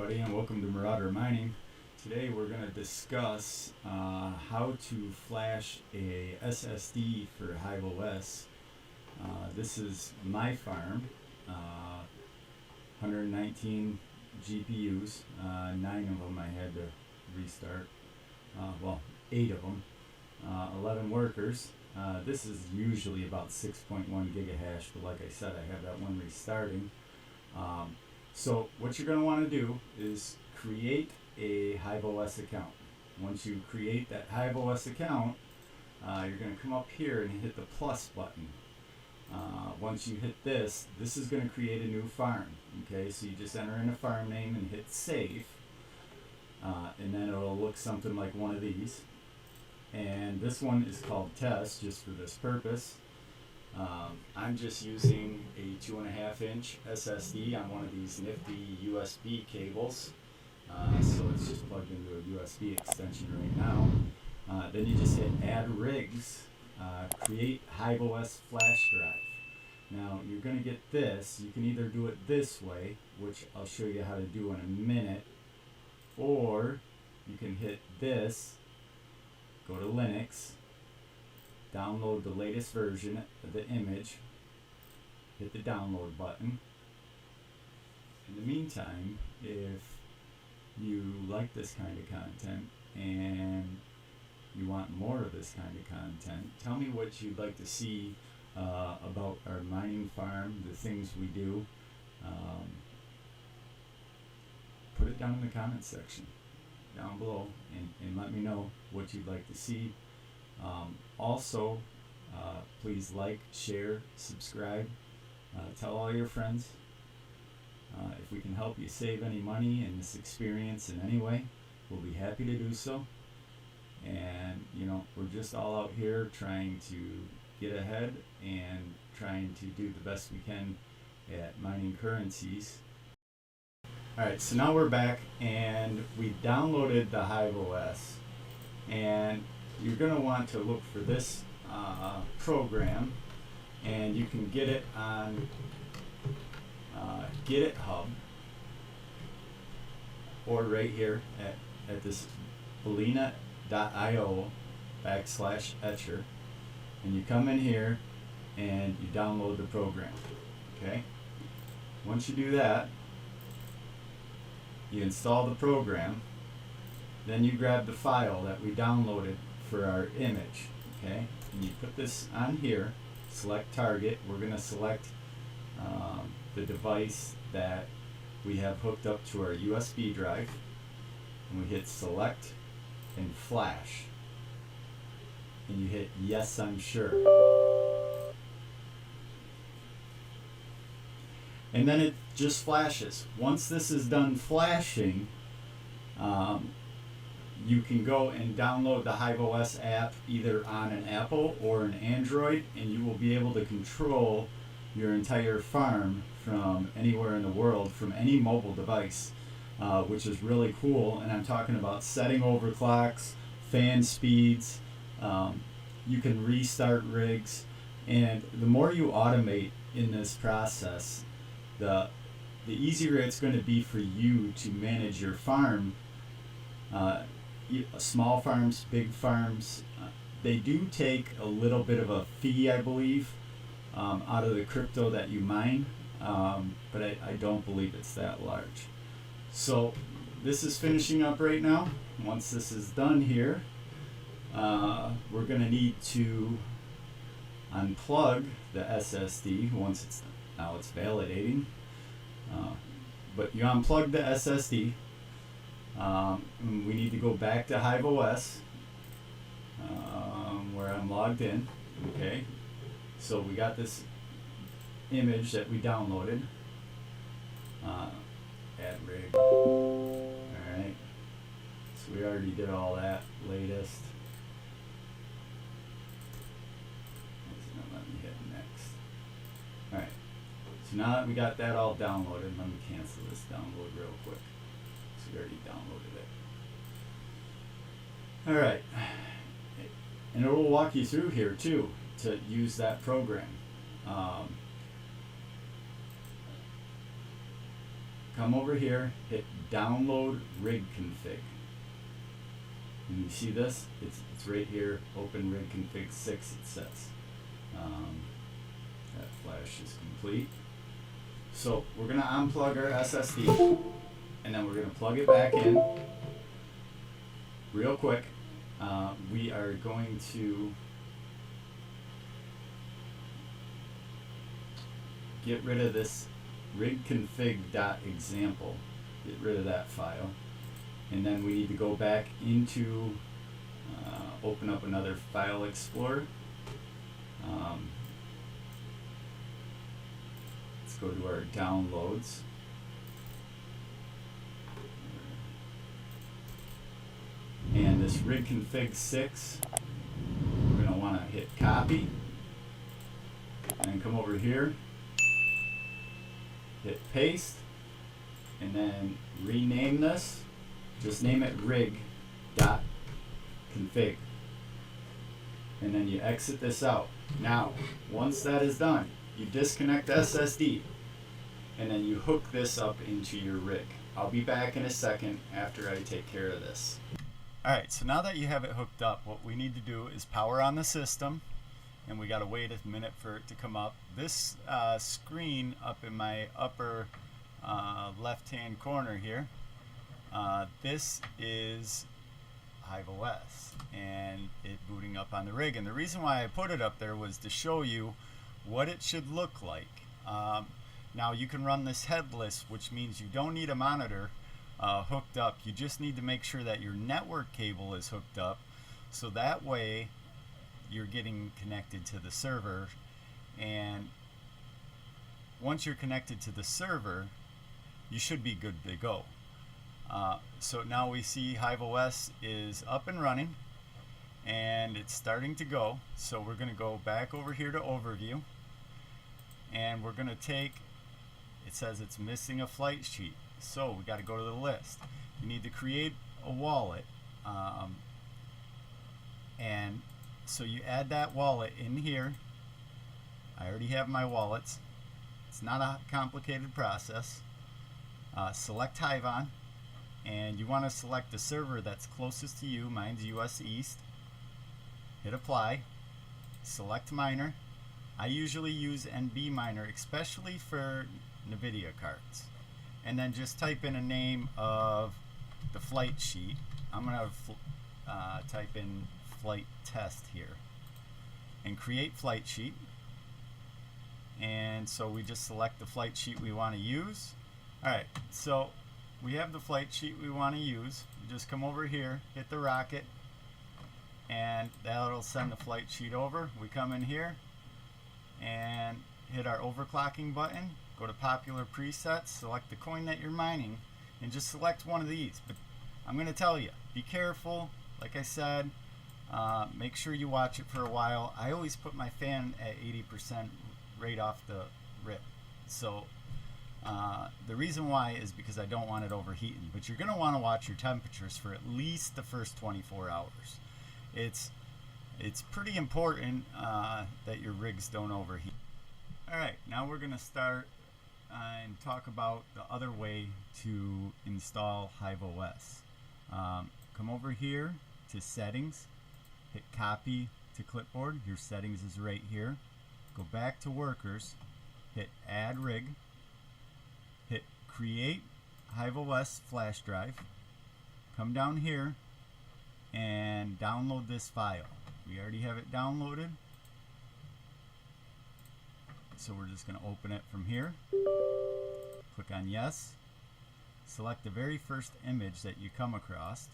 everybody, and welcome to Marauder Mining. Today we're going to discuss how to flash a SSD for Hive Os. This is my farm, 119 GPUs, 9 of them I had to restart, 8 of them, 11 workers. This is usually about 6.1 gigahash, but like I said, I have that one restarting. So what you're going to want to do is create a Hive Os account. Once you create that Hive Os account, you're going to come up here and hit the plus button. Once you hit this is going to create a new farm. Okay, so you just enter in a farm name and hit save, and then it'll look something like one of these. And this one is called test, just for this purpose. I'm just using a 2.5 inch SSD on one of these nifty USB cables. So it's just plugged into a USB extension right now. Then you just hit add rigs, create Hive Os flash drive. Now you're going to get this. You can either do it this way, which I'll show you how to do in a minute, or you can hit this, go to Linux, download the latest version of the image, hit the download button. In the meantime, if you like this kind of content and you want more of this kind of content, tell me what you'd like to see about our mining farm, the things we do. Put it down in the comments section down below and let me know what you'd like to see. Also, please like, share, subscribe, tell all your friends. If we can help you save any money in this experience in any way, we'll be happy to do so. And you know, we're just all out here trying to get ahead and trying to do the best we can at mining currencies. Alright, so now we're back and we downloaded the Hive Os, and you're going to want to look for this program, and you can get it on GitHub or right here at this balena.io/etcher, and you come in here and you download the program. Okay, once you do that, you install the program, then you grab the file that we downloaded for our image. Okay, and you put this on here, select target. We're going to select the device that we have hooked up to our USB drive, and we hit select and flash, and you hit yes, I'm sure, and then it just flashes. Once this is done flashing, you can go and download the Hive Os app either on an Apple or an Android, and you will be able to control your entire farm from anywhere in the world, from any mobile device, which is really cool. And I'm talking about setting overclocks, fan speeds, you can restart rigs, and the more you automate in this process, the easier it's going to be for you to manage your farm. Small farms, big farms, they do take a little bit of a fee, I believe, out of the crypto that you mine, but I don't believe it's that large. So this is finishing up right now. Once this is done here, we're going to need to unplug the SSD once it's now it's validating. But you unplug the SSD. We need to go back to Hive Os, where I'm logged in. Okay, so we got this image that we downloaded. Add rig. Alright, so we already did all that latest. It's not letting me hit next. Alright, so now that we got that all downloaded, let me cancel this download real quick. So we already downloaded it. Alright, and it will walk you through here too to use that program. come over here, hit download rig config. And you see this? It's right here, open rig config 6 it says. That flash is complete. So we're going to unplug our SSD, and then we're going to plug it back in real quick. We are going to get rid of this rigconfig.example, get rid of that file, and then we need to go back into open up another file explorer. Let's go to our downloads. And this rig config 6, we're going to want to hit copy and come over here, hit paste, and then rename this. Just name it rig.config, and then you exit this out. Now once that is done, you disconnect the SSD and then you hook this up into your rig. I'll be back in a second after I take care of this. Alright, so now that you have it hooked up, what we need to do is power on the system, and we got to wait a minute for it to come up. This screen up in my upper left hand corner here, this is Hive Os and it booting up on the rig. And the reason why I put it up there was to show you what it should look like. Now you can run this headless, which means you don't need a monitor hooked up. You just need to make sure that your network cable is hooked up, so that way you're getting connected to the server. And once you're connected to the server, you should be good to go. So now we see Hive Os is up and running and it's starting to go. So we're going to go back over here to overview, and we're going to take, it says it's missing a flight sheet, so we got to go to the list. You need to create a wallet, and so you add that wallet in here. I already have my wallets. It's not a complicated process. Select Hive On, and you want to select the server that's closest to you. Mine's US East. Hit apply. Select miner. I usually use NB miner, especially for NVIDIA cards. And then just type in a name of the flight sheet. I'm going to type in flight test here and create flight sheet. And so we just select the flight sheet we want to use. Alright, so we have the flight sheet we want to use. We just come over here, hit the rocket, and that'll send the flight sheet over. We come in here and hit our overclocking button, go to popular presets, select the coin that you're mining, and just select one of these. But I'm going to tell you, be careful. Like I said, make sure you watch it for a while. I always put my fan at 80% right off the rip. So the reason why is because I don't want it overheating. But you're going to want to watch your temperatures for at least the first 24 hours. It's pretty important that your rigs don't overheat. Alright, now we're going to start and talk about the other way to install Hive Os. Come over here to settings, hit copy to clipboard. Your settings is right here. Go back to workers, hit add rig, hit create Hive Os flash drive. Come down here and download this file. We already have it downloaded, so we're just going to open it from here. Click on yes. Select the very first image that you come across.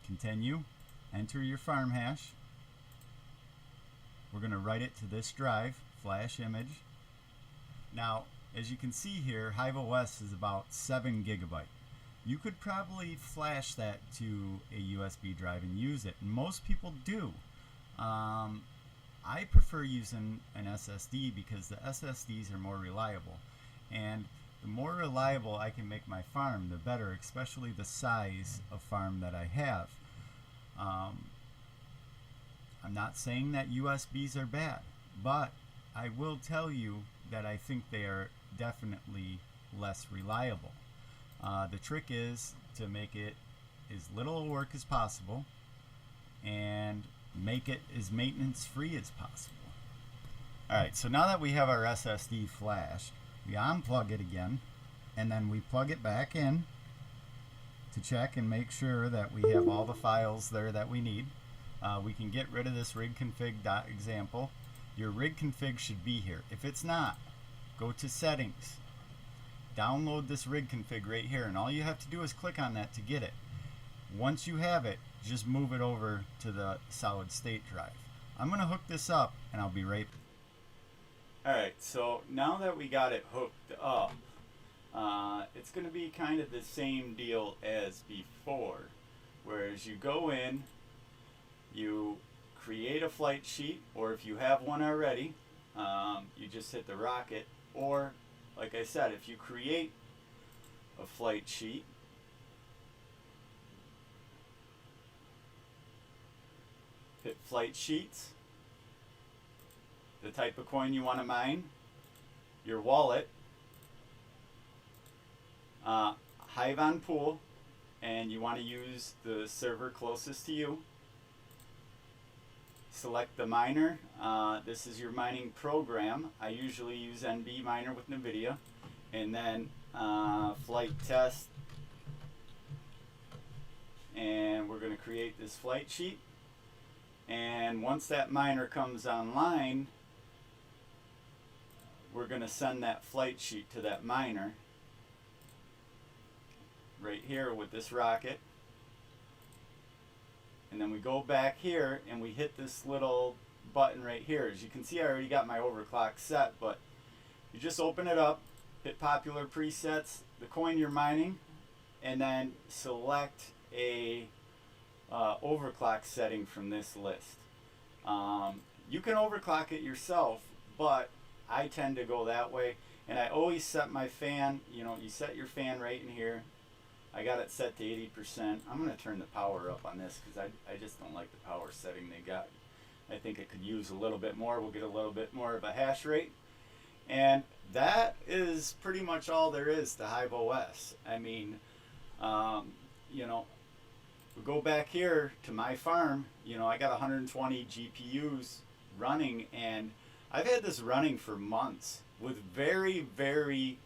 Continue. Enter your farm hash. We're going to write it to this drive, flash image. Now, as you can see here, Hive Os is about 7 GB. You could probably flash that to a USB drive and use it, and most people do. I prefer using an SSD because the SSDs are more reliable, and the more reliable I can make my farm, the better, especially the size of farm that I have. I'm not saying that USBs are bad, but I will tell you that I think they are definitely less reliable. The trick is to make it as little work as possible and make it as maintenance free as possible. Alright, so now that we have our SSD flashed, we unplug it again, and then we plug it back in to check and make sure that we have all the files there that we need. We can get rid of this rig config.example. Your rig config should be here. If it's not, go to settings, download this rig config right here, and all you have to do is click on that to get it. Once you have it, just move it over to the solid state drive. I'm going to hook this up and I'll be right back. Alright, so now that we got it hooked up, it's going to be kind of the same deal as before. Whereas you go in, you create a flight sheet, or if you have one already, you just hit the rocket. Or, like I said, if you create a flight sheet, hit flight sheets, the type of coin you want to mine, your wallet, Hive on pool, and you want to use the server closest to you. Select the miner. This is your mining program. I usually use NB Miner with NVIDIA. And then flight test. And we're going to create this flight sheet. And once that miner comes online, we're going to send that flight sheet to that miner right here with this rocket. And then we go back here and we hit this little button right here. As you can see, I already got my overclock set, but you just open it up, hit popular presets, the coin you're mining, and then select a overclock setting from this list. You can overclock it yourself, but I tend to go that way. And I always set my fan, you set your fan right in here. I got it set to 80%. I'm going to turn the power up on this because I just don't like the power setting they got. I think it could use a little bit more. We'll get a little bit more of a hash rate. And that is pretty much all there is to Hive OS. I mean, we go back here to my farm. I got 120 GPUs running, and I've had this running for months with very, very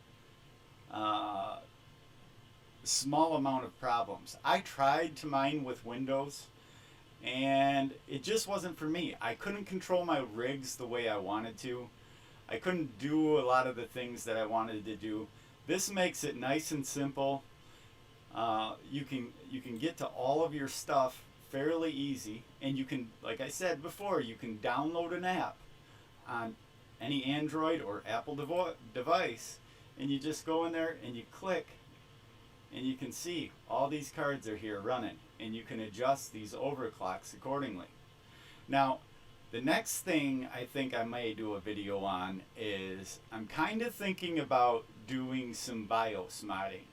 small amount of problems. I tried to mine with Windows and it just wasn't for me. I couldn't control my rigs the way I wanted to. I couldn't do a lot of the things that I wanted to do. This makes it nice and simple. You can get to all of your stuff fairly easy, and you can, like I said before, you can download an app on any Android or Apple device, and you just go in there and you click, and you can see all these cards are here running, and you can adjust these overclocks accordingly. Now, the next thing I think I may do a video on is I'm kind of thinking about doing some BIOS modding.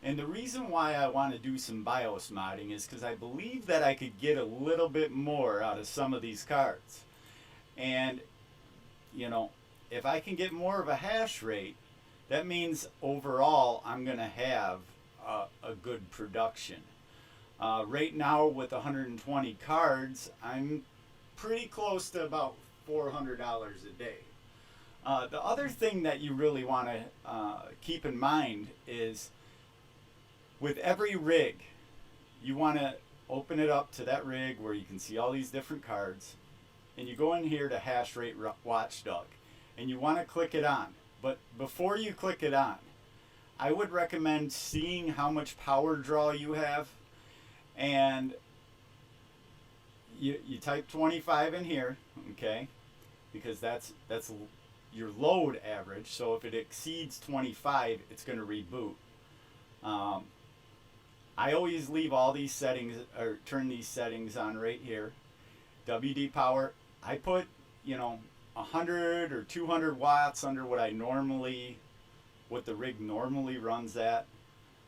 And the reason why I want to do some BIOS modding is because I believe that I could get a little bit more out of some of these cards. And, if I can get more of a hash rate, that means overall I'm going to have a good production. Right now with 120 cards, I'm pretty close to about $400 a day. The other thing that you really want to keep in mind is with every rig, you want to open it up to that rig where you can see all these different cards, and you go in here to hash rate watchdog, and you want to click it on. But before you click it on, I would recommend seeing how much power draw you have, and you type 25 in here, okay, because that's your load average. So if it exceeds 25, it's going to reboot. I always leave all these settings, or turn these settings on right here. WD power, I put 100 or 200 watts under what the rig normally runs at,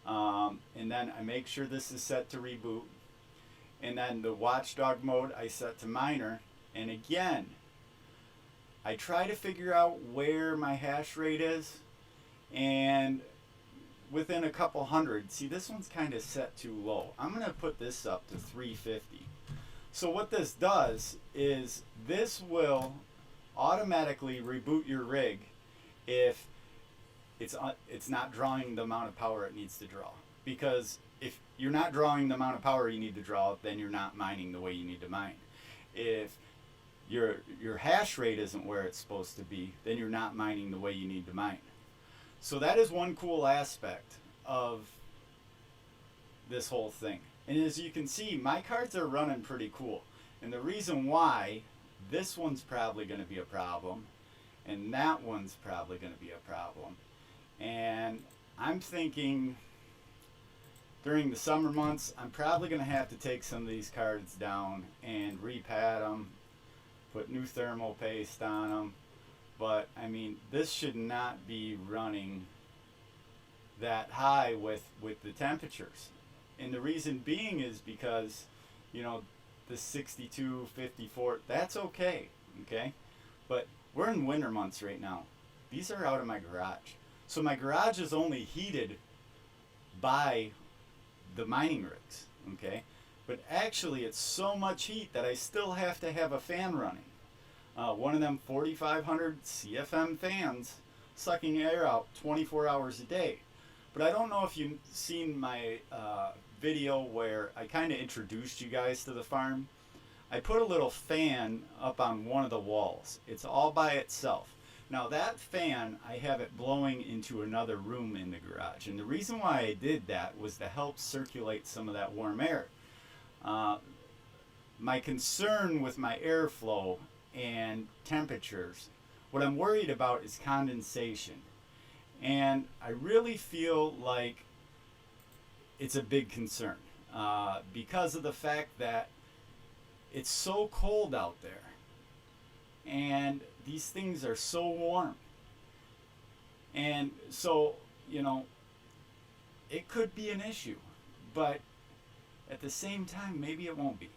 and then I make sure this is set to reboot. And then the watchdog mode I set to miner, and again I try to figure out where my hash rate is, and within a couple hundred. See, this one's kind of set too low. I'm going to put this up to 350. So what this does is this will automatically reboot your rig if it's not drawing the amount of power it needs to draw. Because if you're not drawing the amount of power you need to draw, then you're not mining the way you need to mine. If your hash rate isn't where it's supposed to be, then you're not mining the way you need to mine. So that is one cool aspect of this whole thing. And as you can see, my cards are running pretty cool. And the reason why, this one's probably going to be a problem, and that one's probably going to be a problem. And I'm thinking during the summer months, I'm probably going to have to take some of these cards down and repad them, put new thermal paste on them. But I mean, this should not be running that high with the temperatures. And the reason being is because, you know, the 62, 54, that's okay, okay? But we're in winter months right now. These are out of my garage. So my garage is only heated by the mining rigs, okay? But actually it's so much heat that I still have to have a fan running. One of them 4500 CFM fans sucking air out 24 hours a day. But I don't know if you've seen my video where I kind of introduced you guys to the farm. I put a little fan up on one of the walls. It's all by itself. Now that fan, I have it blowing into another room in the garage. And the reason why I did that was to help circulate some of that warm air. My concern with my airflow and temperatures, what I'm worried about is condensation. And I really feel like it's a big concern because of the fact that it's so cold out there and these things are so warm. And so, you know, it could be an issue, but at the same time, maybe it won't be.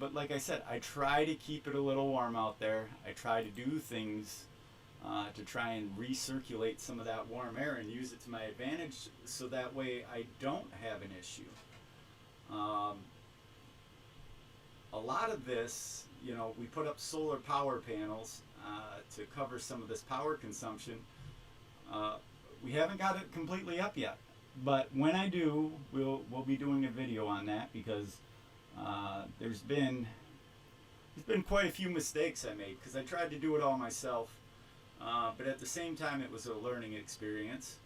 But like I said, I try to keep it a little warm out there. I try to do things to try and recirculate some of that warm air and use it to my advantage so that way I don't have an issue. A lot of this, you know, we put up solar power panels to cover some of this power consumption. We haven't got it completely up yet, but when I do, we'll be doing a video on that because there's been quite a few mistakes I made because I tried to do it all myself. But at the same time, it was a learning experience.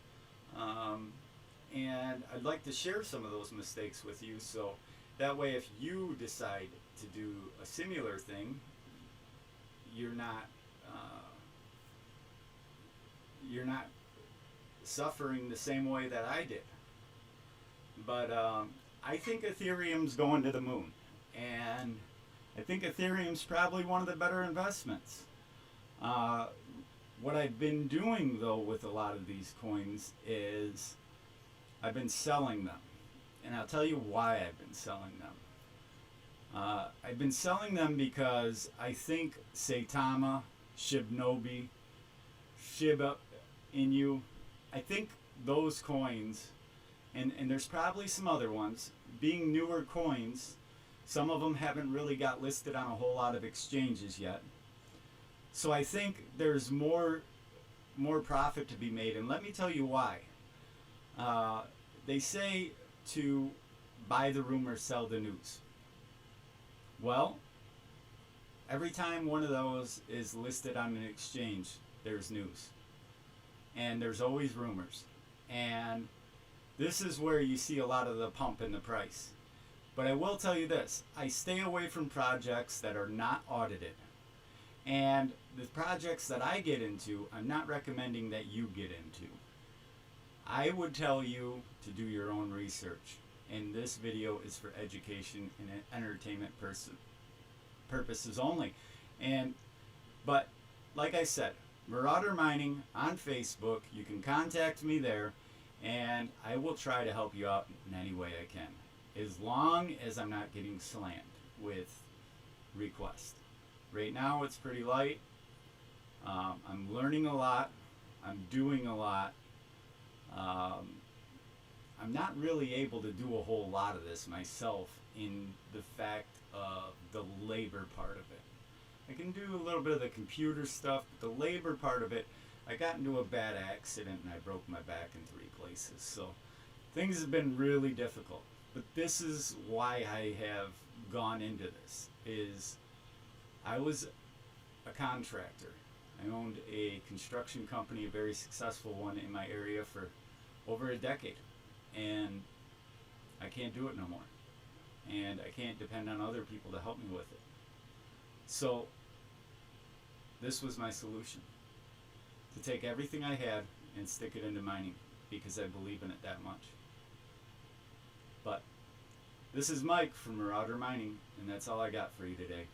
And I'd like to share some of those mistakes with you so that way if you decide to do a similar thing, you're not suffering the same way that I did. But I think Ethereum's going to the moon. And I think Ethereum's probably one of the better investments. What I've been doing though with a lot of these coins is I've been selling them. And I'll tell you why I've been selling them. I've been selling them because I think Saitama, Shibnobi, Shiba Inu, I think those coins, and there's probably some other ones, being newer coins, some of them haven't really got listed on a whole lot of exchanges yet. So I think there's more profit to be made, and let me tell you why. They say to buy the rumor, sell the news. Well, every time one of those is listed on an exchange, there's news. And there's always rumors. And this is where you see a lot of the pump in the price. But I will tell you this, I stay away from projects that are not audited. And the projects that I get into, I'm not recommending that you get into. I would tell you to do your own research. And this video is for education and entertainment purposes only. But like I said, Marauder Mining on Facebook, you can contact me there and I will try to help you out in any way I can, as long as I'm not getting slammed with requests. Right now it's pretty light. I'm learning a lot, I'm doing a lot, I'm not really able to do a whole lot of this myself in the fact of the labor part of it. I can do a little bit of the computer stuff, but the labor part of it, I got into a bad accident and I broke my back in 3 places. So things have been really difficult. But this is why I have gone into this, is I was a contractor. I owned a construction company, a very successful one in my area for over a decade. And I can't do it no more. And I can't depend on other people to help me with it. So this was my solution. To take everything I had and stick it into mining because I believe in it that much. But this is Mike from Marauder Mining, and that's all I got for you today.